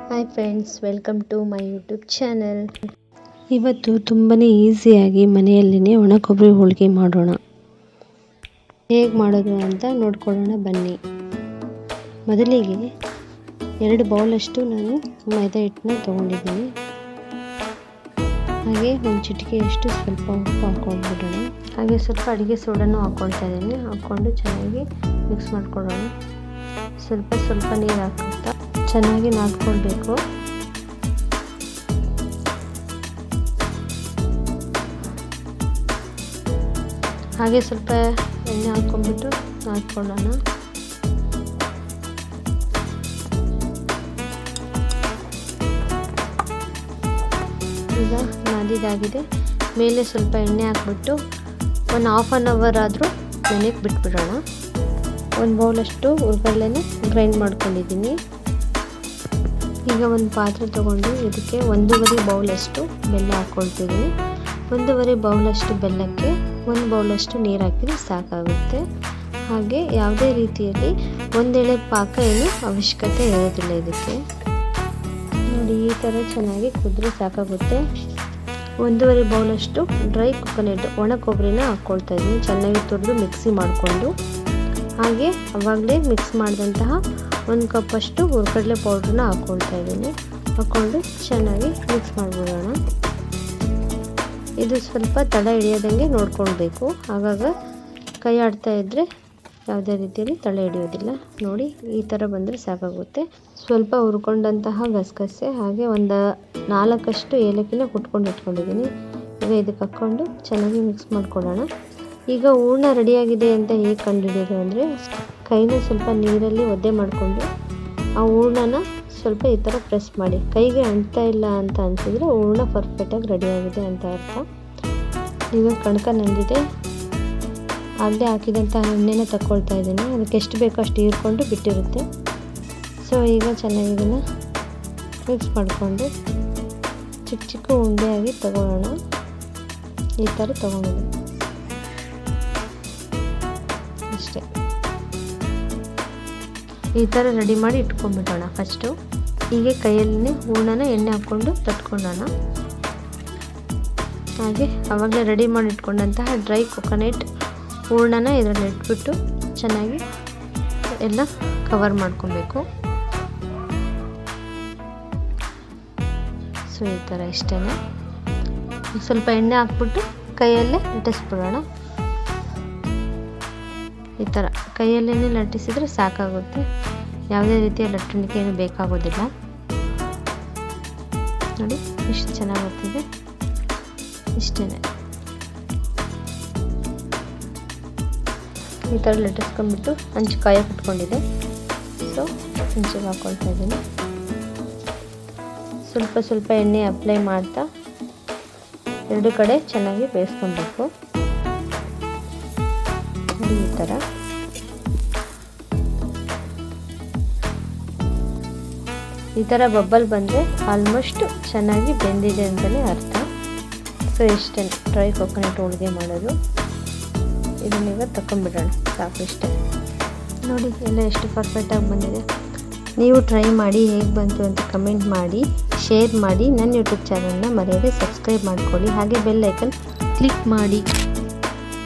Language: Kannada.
Hi friends, welcome to my YouTube channel. ಇವತ್ತು ತುಂಬಾ ಈಸಿಯಾಗಿ ಮನೆಯಲ್ಲೇ ಒಣ ಕೊಬ್ಬರಿ ಹೋಳಿಗೆ ಮಾಡೋಣ. ಹೇಗೆ ಮಾಡೋದು ಅಂತ ನೋಡ್ಕೊಳ್ಳೋಣ ಬನ್ನಿ. ಮೊದಲಿಗೆ 2 ಬೌಲಷ್ಟು ನಾನು ಮೈದಾ ಹಿಟ್ಟನ್ನ ತೊಗೊಂಡಿದ್ದೀನಿ. ಹಾಗೆ ಒಂದು ಚಿಟಿಕೆಯಷ್ಟು ಸ್ವಲ್ಪ ಉಪ್ಪು ಹಾಕ್ಕೊಂಡ್ಬಿಡೋಣ. ಹಾಗೆ ಸ್ವಲ್ಪ ಅಡುಗೆ ಸೋಡಾನು ಹಾಕ್ಕೊಳ್ತಾ ಇದ್ದೀನಿ. ಹಾಕ್ಕೊಂಡು ಚೆನ್ನಾಗಿ ಮಿಕ್ಸ್ ಮಾಡ್ಕೊಳ್ಳೋಣ. ಸ್ವಲ್ಪ ನೀರು ಹಾಕ್ತಾ ಚೆನ್ನಾಗಿ ನಾದ್ಕೊಳ್ಬೇಕು. ಹಾಗೆ ಸ್ವಲ್ಪ ಎಣ್ಣೆ ಹಾಕ್ಕೊಂಡ್ಬಿಟ್ಟು ನಾದ್ಕೊಳ್ಳೋಣ. ಈಗ ನಾದಿದಾಗಿದೆ. ಮೇಲೆ ಸ್ವಲ್ಪ ಎಣ್ಣೆ ಹಾಕ್ಬಿಟ್ಟು ಒಂದು ಹಾಫ್ ಆನ್ ಅವರ್ ಆದರೂ ನೆನೆಗೆ ಬಿಟ್ಬಿಡೋಣ. 1 ಬೌಲಷ್ಟು ಹುರ್ಗಡ್ಲೆನ ಗ್ರೈಂಡ್ ಮಾಡ್ಕೊಂಡಿದ್ದೀನಿ. ಈಗ ಒಂದು ಪಾತ್ರೆ ತೊಗೊಂಡು ಇದಕ್ಕೆ 1.5 ಬೌಲಷ್ಟು ಬೆಲ್ಲ ಹಾಕ್ಕೊಳ್ತಿದ್ದೀನಿ. 1.5 ಬೌಲಷ್ಟು ಬೆಲ್ಲಕ್ಕೆ 1 ಬೌಲಷ್ಟು ನೀರು ಹಾಕಿದ್ರೆ ಸಾಕಾಗುತ್ತೆ. ಹಾಗೆ ಯಾವುದೇ ರೀತಿಯಲ್ಲಿ ಒಂದೆಳೆ ಪಾಕ ಏನು ಅವಶ್ಯಕತೆ ಇರೋದಿಲ್ಲ ಇದಕ್ಕೆ. ನೋಡಿ, ಈ ಥರ ಚೆನ್ನಾಗಿ ಕುದ್ರೆ ಸಾಕಾಗುತ್ತೆ. 1.5 ಬೌಲಷ್ಟು ಡ್ರೈ ಕೊಕೊನಟ್ ಒಣ ಕೊಬ್ಬರಿನ ಹಾಕ್ಕೊಳ್ತಾ ಇದ್ದೀನಿ. ಚೆನ್ನಾಗಿ ತುರಿದು ಮಿಕ್ಸಿ ಮಾಡಿಕೊಂಡು, ಹಾಗೆ ಆವಾಗಲೇ ಮಿಕ್ಸ್ ಮಾಡಿದಂತಹ 1 ಕಪ್ಪಷ್ಟು ಹುರ್ಗಡ್ಲೆ ಪೌಡ್ರನ್ನ ಹಾಕ್ಕೊಳ್ತಾ ಇದ್ದೀನಿ. ಹಾಕ್ಕೊಂಡು ಚೆನ್ನಾಗಿ ಮಿಕ್ಸ್ ಮಾಡಿಬಿಡೋಣ. ಇದು ಸ್ವಲ್ಪ ತಳ ಹಿಡಿಯೋದಂಗೆ ನೋಡ್ಕೊಳ್ಬೇಕು. ಆಗಾಗ ಕೈ ಆಡ್ತಾ ಇದ್ದರೆ ಯಾವುದೇ ರೀತಿಯಲ್ಲಿ ತಳ ಹಿಡಿಯೋದಿಲ್ಲ. ನೋಡಿ, ಈ ಥರ ಬಂದರೆ ಸಾಕಾಗುತ್ತೆ. ಸ್ವಲ್ಪ ಹುರ್ಕೊಂಡಂತಹ ಗಸಗಸೆ ಹಾಗೆ ಒಂದು 4 ಏಲಕ್ಕಿನ ಕುಟ್ಕೊಂಡು ಇಟ್ಕೊಂಡಿದ್ದೀನಿ. ಈಗ ಇದಕ್ಕೆ ಹಾಕ್ಕೊಂಡು ಚೆನ್ನಾಗಿ ಮಿಕ್ಸ್ ಮಾಡ್ಕೊಳ್ಳೋಣ. ಈಗ ಹೂರ್ಣ ರೆಡಿಯಾಗಿದೆ ಅಂತ ಹೇಗೆ ಕಂಡುಹಿಡಿಯೋದು ಅಂದರೆ, ಕೈನ ಸ್ವಲ್ಪ ನೀರಲ್ಲಿ ಒದ್ದೆ ಮಾಡಿಕೊಂಡು ಆ ಹೂರ್ಣನ ಸ್ವಲ್ಪ ಈ ಥರ ಪ್ರೆಸ್ ಮಾಡಿ. ಕೈಗೆ ಅಂಟ್ತಾ ಇಲ್ಲ ಅಂತ ಅನಿಸಿದ್ರೆ ಹೂರ್ಣ ಪರ್ಫೆಕ್ಟಾಗಿ ರೆಡಿಯಾಗಿದೆ ಅಂತ ಅರ್ಥ. ಈಗ ಕಣಕ ನಂದಿದೆ. ಆಗಲೇ ಹಾಕಿದಂಥ ಎಣ್ಣೆನ ತಗೊಳ್ತಾ ಇದ್ದೀನಿ. ಅದಕ್ಕೆ ಎಷ್ಟು ಬೇಕೋ ಅಷ್ಟು ಹೀರ್ಕೊಂಡು ಬಿಟ್ಟಿರುತ್ತೆ. ಸೊ ಈಗ ಚೆನ್ನಾಗಿ ಇದನ್ನು ಮಿಕ್ಸ್ ಮಾಡಿಕೊಂಡು ಚಿಕ್ಕ ಉಂಡೆಯಾಗಿ ತಗೊಳ್ಳೋಣ. ಈ ಥರ ತಗೊಳ್ಳೋದು ಅಷ್ಟೇ. ಈ ಥರ ರೆಡಿ ಮಾಡಿ ಇಟ್ಕೊಂಡ್ಬಿಡೋಣ. ಫಸ್ಟು ಹೀಗೆ ಕೈಯಲ್ಲೇ ಹೂರ್ಣನ ಎಣ್ಣೆ ಹಾಕ್ಕೊಂಡು ತಟ್ಕೊಳ್ಳೋಣ. ಹಾಗೆ ಆವಾಗಲೇ ರೆಡಿ ಮಾಡಿ ಇಟ್ಕೊಂಡಂತಹ ಡ್ರೈ ಕೊಕೊನಟ್ ಹೂರ್ಣನ ಇದರಲ್ಲಿ ಇಟ್ಬಿಟ್ಟು ಚೆನ್ನಾಗಿ ಎಲ್ಲ ಕವರ್ ಮಾಡ್ಕೊಬೇಕು. ಸೊ ಈ ಥರ ಇಷ್ಟೇ. ಸ್ವಲ್ಪ ಎಣ್ಣೆ ಹಾಕ್ಬಿಟ್ಟು ಕೈಯಲ್ಲೇ ಲಟ್ಟಿಸ್ಬಿಡೋಣ. ಈ ಥರ ಕೈಯಲ್ಲೇ ಲಟ್ಟಿಸಿದರೆ ಸಾಕಾಗುತ್ತೆ. ಯಾವುದೇ ರೀತಿಯ ಲಟ್ಟಣಿಕೆ ಏನು ಬೇಕಾಗೋದಿಲ್ಲ. ನೋಡಿ, ಇಷ್ಟು ಚೆನ್ನಾಗಿ ಬರ್ತಿದೆ. ಇಷ್ಟೇ. ಈ ಥರ ಲಟ್ಟಿಸ್ಕೊಂಡ್ಬಿಟ್ಟು ಹಂಚು ಕಾಯಕ್ಕೆ ಇಟ್ಕೊಂಡಿದೆ. ಸೊ ಹಂಚಿಗೆ ಹಾಕ್ಕೊಳ್ತಾ ಇದ್ದೀನಿ. ಸ್ವಲ್ಪ ಎಣ್ಣೆ ಅಪ್ಲೈ ಮಾಡ್ತಾ 2 ಕಡೆ ಚೆನ್ನಾಗಿ ಬೇಯಿಸ್ಕೊಬೇಕು. ಈ ಥರ ಬಬ್ಬಲ್ ಬಂದರೆ ಆಲ್ಮೋಸ್ಟ್ ಚೆನ್ನಾಗಿ ಬೆಂದಿದೆ ಅಂತಲೇ ಅರ್ಥ. ಸೊ ಇಷ್ಟೇ ಡ್ರೈ ಕೊಕೊನಟ್ ಹೋಳಿಗೆ ಮಾಡೋದು. ಇದನ್ನೀಗ ತಗೊಂಡ್ಬಿಡೋಣ. ಸಾಕು, ಇಷ್ಟೇ. ನೋಡಿ, ಎಲ್ಲ ಎಷ್ಟು ಪರ್ಫೆಕ್ಟಾಗಿ ಬಂದಿದೆ. ನೀವು ಟ್ರೈ ಮಾಡಿ ಹೇಗೆ ಬಂತು ಅಂತ ಕಮೆಂಟ್ ಮಾಡಿ, ಶೇರ್ ಮಾಡಿ. ನನ್ನ ಯೂಟ್ಯೂಬ್ ಚಾನಲ್ನ ಮರೆಯದೆ ಸಬ್ಸ್ಕ್ರೈಬ್ ಮಾಡ್ಕೊಳ್ಳಿ. ಹಾಗೆ ಬೆಲ್ ಐಕನ್ ಕ್ಲಿಕ್ ಮಾಡಿ.